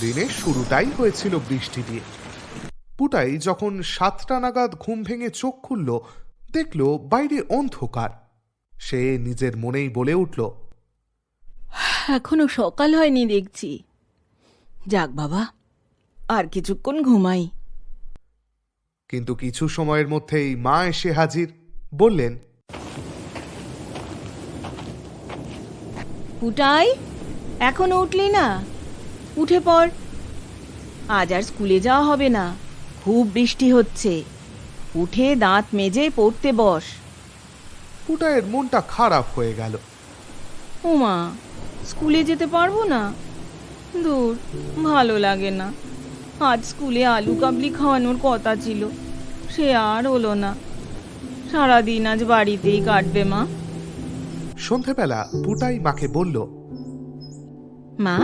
দিনের শুরুটাই হয়েছিল বৃষ্টি দিয়ে। পুটাই যখন 7টা নাগাদ ঘুম ভেঙে চোখ খুলল, দেখল বাইরে অন্ধকার। সে নিজের মনেই বলে উঠল, এখনো সকাল হয়নি দেখছি। যাক বাবা, আর কিছুক্ষণ ঘুমাই। কিন্তু কিছু সময়ের মধ্যেই মা এসে হাজির। বললেন, পুটাই, এখনো উঠলি না? উঠে পড়, আজ আর স্কুলে যাওয়া হবে না, খুব বৃষ্টি হচ্ছে। উঠে দাঁত মেজে পড়তে বস। পুটাইয়ের মনটা খারাপ হয়ে গেল। ওমা, স্কুলে যেতে পারবো না? দূর, ভালো লাগে না। আজ স্কুলে আলু কাবলি খাওয়ানোর কথা ছিল, সে আর হলো না। সারাদিন আজ বাড়িতেই কাটবে মা। সন্ধেবেলা পুটাই মাকে বলল, মা,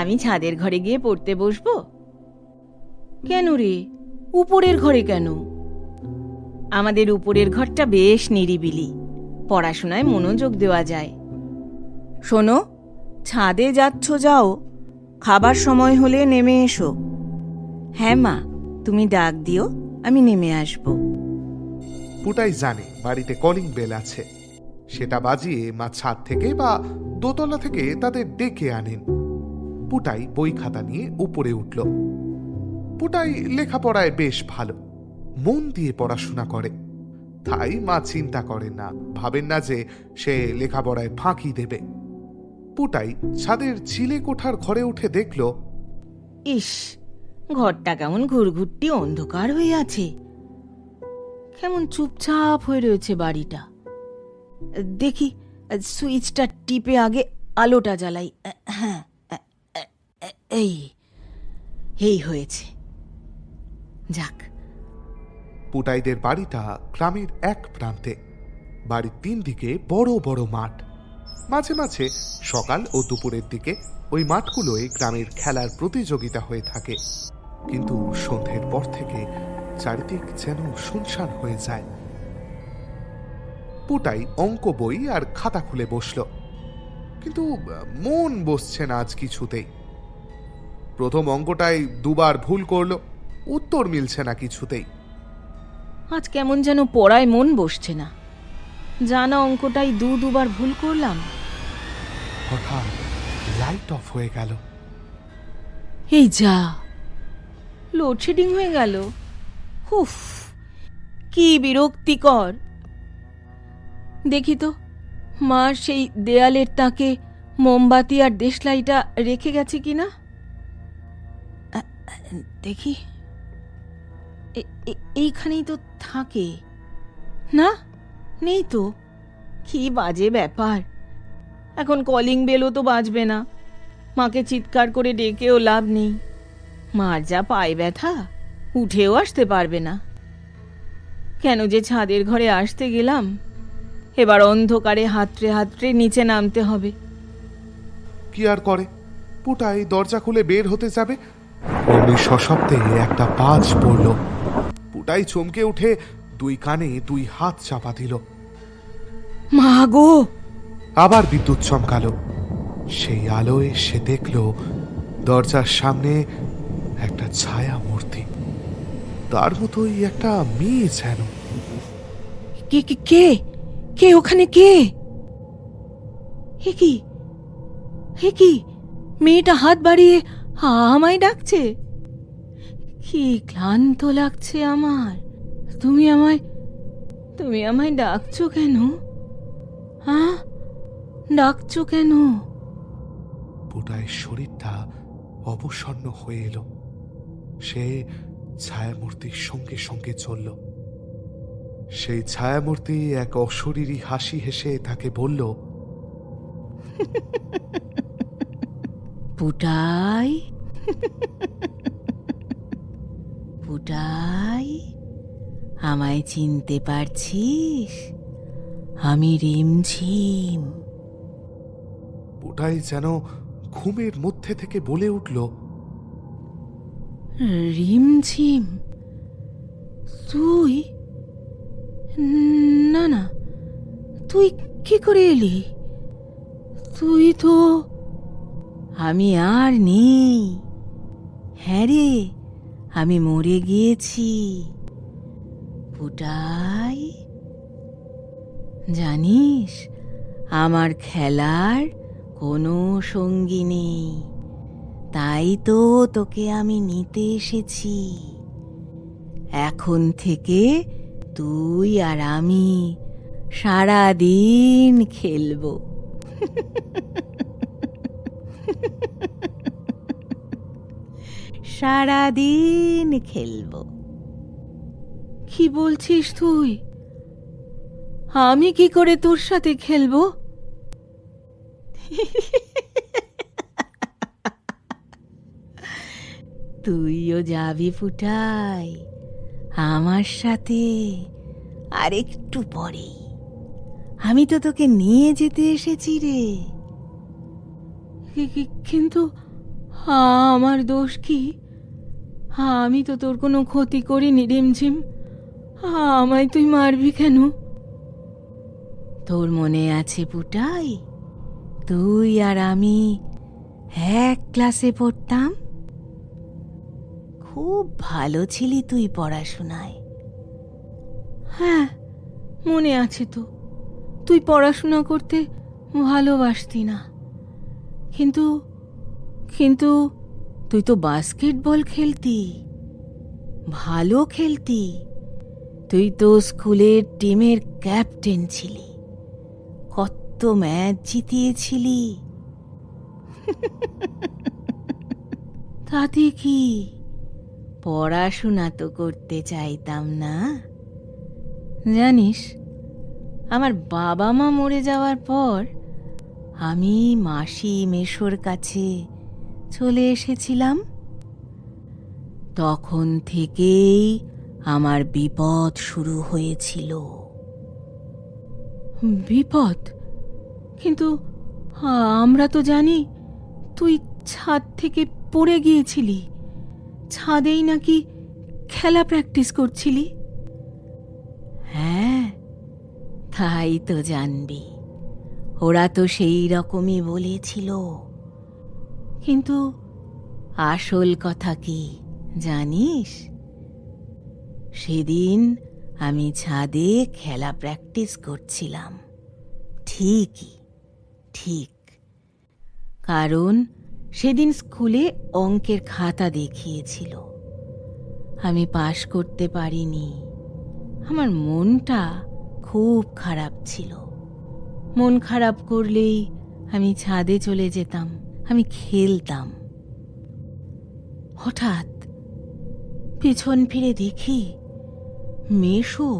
আমি ছাদের ঘরে গিয়ে পড়তে বসবো। কেন রে, উপরের ঘরে কেন? আমাদের উপরের ঘরটা বেশ নিরিবিলি, পড়াশোনায় মনোযোগ দেওয়া যায়। শোনো, ছাদে যাচ্ছ যাও, খাবার সময় হলে নেমে এসো। হ্যাঁ মা, তুমি ডাক দিও, আমি নেমে আসবো। পুটাই জানে বাড়িতে কলিং বেল আছে। সেটা বাজিয়ে মা ছাদ থেকে বা দোতলা থেকে তাদের ডেকে আনেন। পুটাই বই খাতা নিয়ে উপরে উঠল। পুটাই লেখাপড়ায় বেশ ভালো, মন দিয়ে পড়াশোনা করে। তাই মা চিন্তা করেন না, ভাবেন না যে সে লেখাপড়ায় ফাঁকি দেবে। পুটাই ছাদের চিলে কোঠার ঘরে উঠে দেখল, ইস, ঘরটা কেমন ঘুরঘুরটি অন্ধকার হয়ে আছে। কেমন চুপচাপ হয়ে রয়েছে বাড়িটা। দেখি, সুইচটা টিপে আগে আলোটা জ্বালাই। হ্যাঁ, এই এই হয়েছে। যাক। পুটাইদের বাড়িটা গ্রামের এক প্রান্তে। বাড়ির 3 দিকে বড় বড় মাঠ। মাঝে মাঝে সকাল ও দুপুরের দিকে ওই মাঠগুলোয় গ্রামের খেলার প্রতিযোগিতা হয়ে থাকে। কিন্তু সন্ধ্যের পর থেকে চারিদিক যেন শুনশান হয়ে যায়। পুটাই অঙ্ক বই আর খাতা খুলে বসল, কিন্তু মন বসছে না আজ কিছুতেই। প্রথম অঙ্কটাই 2বার ভুল করলো, উত্তর মিলছে না কিছুতেই। আজ কেমন যেন পড়ায় মন বসছে না। জানা অঙ্কটাই দুবার ভুল করলাম। হঠাৎ লাইট অফ হয়ে গেল। এই যা, লোডশেডিং হয়ে গেল। উফ, কি বিরক্তিকর। দেখি তো, মা সেই দেয়ালের তাকে মোমবাতি আর দেশলাইটা রেখে গেছে কিনা। দেখি, এইখানেই তো থাকে। না, নেই তো। কি বাজে ব্যাপার। এখন কলিং বেলও তো বাজবে না, মাকে চিৎকার করে ডেকেও লাভ নেই। মার যা পায়ে ব্যথা, উঠেও আসতে পারবে না। কেন যে ছাদের ঘরে আসতে গেলাম, এবার অন্ধকারে হাতড়ে হাতড়ে নিচে নামতে হবে। কি আর করে, পুটাই দরজা খুলে বের হতে যাবে, অমনি সশব্দে একটা বাজ পড়ল। পুটাই চমকে উঠে 2 কানে 2 হাত চাপা দিল। মা গো! আবার বিদ্যুৎ চমকালো। সেই আলোয় সে দেখল দরজার সামনে একটা ছায়া মূর্তি, তার মতোই একটা মেয়ে যেন। কে কে কে কে ওখানে? কে? হে কি, হে কি, মেয়েটা হাত বাড়িয়ে আমায় ডাকছে। কি ক্লান্ত লাগছে আমার। তুমি আমায় ডাকছো কেন? হ্যাঁ, ডাকছো কেন? পুটায় শরীরটা অবসন্ন হয়ে এলো। সে ছায়ামূর্তির সঙ্গে সঙ্গে চলল। সেই ছায়ামূর্তি এক অশরীরী হাসি হেসে তাকে বলল, পুটাই, পুটাই, আমায় চিনতে পারছিস? আমি রিমঝিম। পুটাই যেন ঘুমের মধ্যে থেকে বলে উঠল, রিমঝিম? তুই? না না, তুই কি করে এলি? তুই তো আমি আর নেই। হ্যাঁ রে, আমি মরে গিয়েছি পুটাই। জানিস, আমার খেলার কোনো সঙ্গী নেই, তাই তো তোকে আমি নিতে এসেছি। এখন থেকে তুই আর আমি সারাদিন খেলবো। সারাদিন খেলবো। কি বলছিস তুই? আমি কি করে তোর সাথে খেলবো? তুইও যাবি ফুটাই আমার সাথে, আর একটু পরেই। আমি তো তোকে নিয়ে যেতে এসেছি রে। কিন্তু আমার দোষ কি? আমি তো তোর কোনো ক্ষতি করিনি রিমঝিম, আমায় তুই মারবি কেন? তোর মনে আছে পুটাই, তুই আর আমি এক ক্লাসে পড়তাম? খুব ভালো ছিলি তুই পড়াশোনায়। হ্যাঁ, মনে আছে তো। তুই পড়াশোনা করতে ভালোবাসতি না, কিন্তু কিন্তু তুই তো বাস্কেটবল খেলতি, ভালো খেলতি। তুই তো স্কুলের টিমের ক্যাপ্টেন ছিলি, কত ম্যাচ জিতিয়েছিলি। তাতে কি, পড়াশোনা তো করতে চাইতাম না। জানিস, আমার বাবা মা মরে যাওয়ার পর আমি মাসি মেশোর কাছে চলে এসেছিলাম। তখন থেকেই আমার বিপদ শুরু হয়েছিল। বিপদ? কিন্তু আমরা তো জানি তুই ছাদ থেকে পড়ে গিয়েছিলি, ছাদেই নাকি খেলা প্র্যাকটিস করছিলি। হ্যাঁ, তাই তো জানবি, ওরা তো সেই রকমই বলেছিল। কিন্তু আসল কথা কি জানিস? সেদিন আমি ছাদে খেলা প্র্যাকটিস করছিলাম, ঠিকই ঠিক। কারণ সেদিন স্কুলে অঙ্কের খাতা দেখিয়েছিল, আমি পাশ করতে পারিনি। আমার মনটা খুব খারাপ ছিল। মন খারাপ করলেই আমি ছাদে চলে যেতাম, আমি খেলতাম। হঠাৎ পিছন ফিরে দেখি মেশো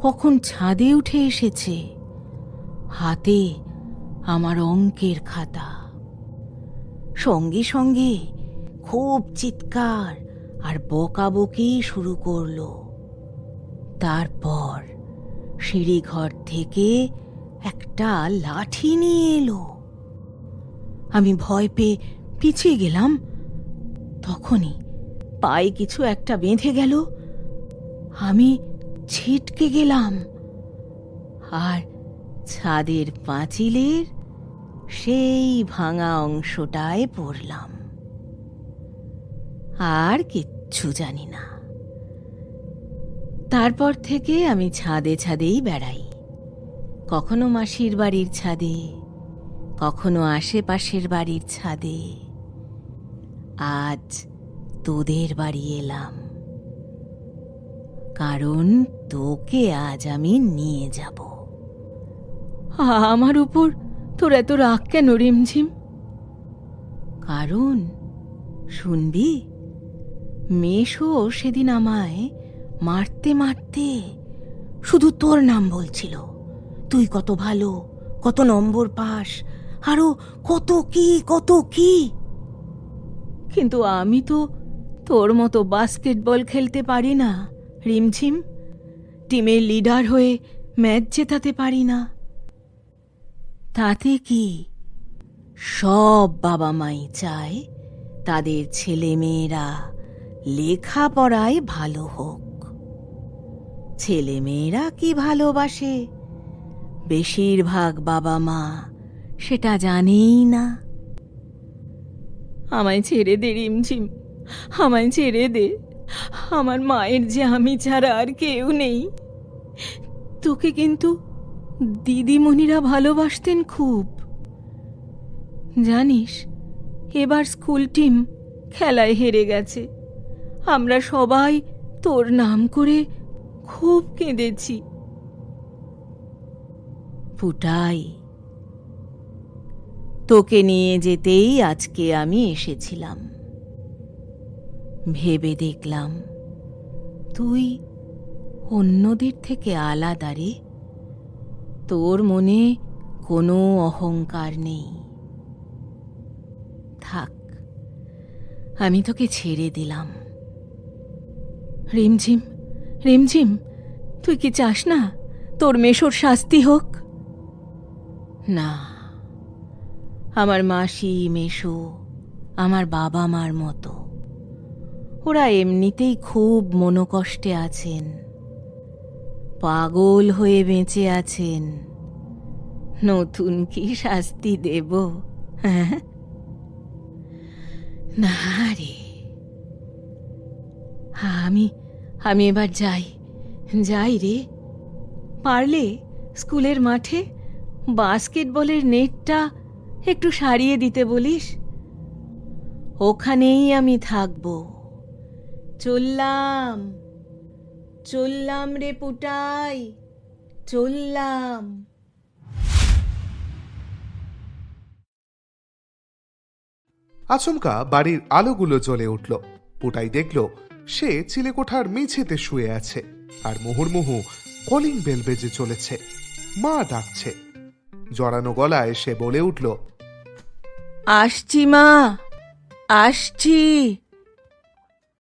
কখন ছাদে উঠে এসেছে, হাতে আমার অঙ্কের খাতা। সঙ্গে সঙ্গে খুব চিৎকার আর বকাবকি শুরু করলো। তারপর সিঁড়িঘর থেকে একটা লাঠি নিয়ে এলো। আমি ভয় পেয়ে পিছিয়ে গেলাম। তখনই পায়ে কিছু একটা বেঁধে গেল, আমি ছিটকে গেলাম আর ছাদের পাঁচিলের সেই ভাঙা অংশটায় পড়লাম। আর কিচ্ছু জানি না। তারপর থেকে আমি ছাদে ছাদেই বেড়াই, কখনো মাসির বাড়ির ছাদে, কখনো আশেপাশের বাড়ির ছাদে। আজ তোদের বাড়ি এলাম, কারণ তোকে আজ আমি নিয়ে যাব। আমার উপর তোর এত রাগ কেন রিমঝিম? কারণ শুনবি, মেশো সেদিন আমায় মারতে মারতে শুধু তোর নাম বলছিল। তুই কত ভালো, কত নম্বর পাস, আরো কত কি কত কি। কিন্তু আমি তো তোর মতো বাস্কেটবল খেলতে পারি না রিমঝিম, টিমের লিডার হয়ে ম্যাচ জেতাতে পারি না। তাতে কি, সব বাবা মাই চায় তাদের ছেলে মেয়েরা লেখাপড়ায় ভালো হোক। ছেলে মেয়েরা কি ভালোবাসে বেশিরভাগ বাবা মা সেটা জানেই না। আমায় ছেড়ে দে রিমঝিম, আমায় ছেড়ে দে। আমার মায়ের যে আমি ছাড়া আর কেউ নেই। তোকে কিন্তু দিদিমণিরা ভালোবাসতেন খুব। জানিস, এবার স্কুল টিম খেলায় হেরে গেছে। আমরা সবাই তোর নাম করে খুব কেঁদেছি। পুটাই, তোকে নিয়ে যেতেই আজকে আমি এসেছিলাম। ভেবে দেখলাম তুই অন্যদের থেকে আলাদা রে। তোর মনে কোনো অহংকার নেই। থাক, আমি তোকে ছেড়ে দিলাম। রিমঝিম, রিমঝিম, তুই কি চাস না তোর মেশোর শাস্তি হোক? না, আমার মাসি মেশো আমার বাবা মার মতো। ওরা এমনিতেই খুব মনোকষ্টে আছেন, পাগল হয়ে বেঁচে আছেন। নতুন কি শাস্তি দেব? হ্যাঁ, না রে। আমি এবার যাই রে। পারলে স্কুলের মাঠে বাস্কেটবলের নেটটা একটু সারিয়ে দিতে বলিস। ওখানেই আমি থাকবো। চললাম, চললাম রে পুটাই, চললাম। আচমকা বাড়ির আলোগুলো জ্বলে উঠল। পুটাই দেখল সে চিলেকোঠার মেঝেতে শুয়ে আছে, আর মুহুর্মুহু কলিং বেল বেজে চলেছে। মা ডাকছে। জড়ানো গলায় সে বলে উঠল, আসছি মা, আসছি।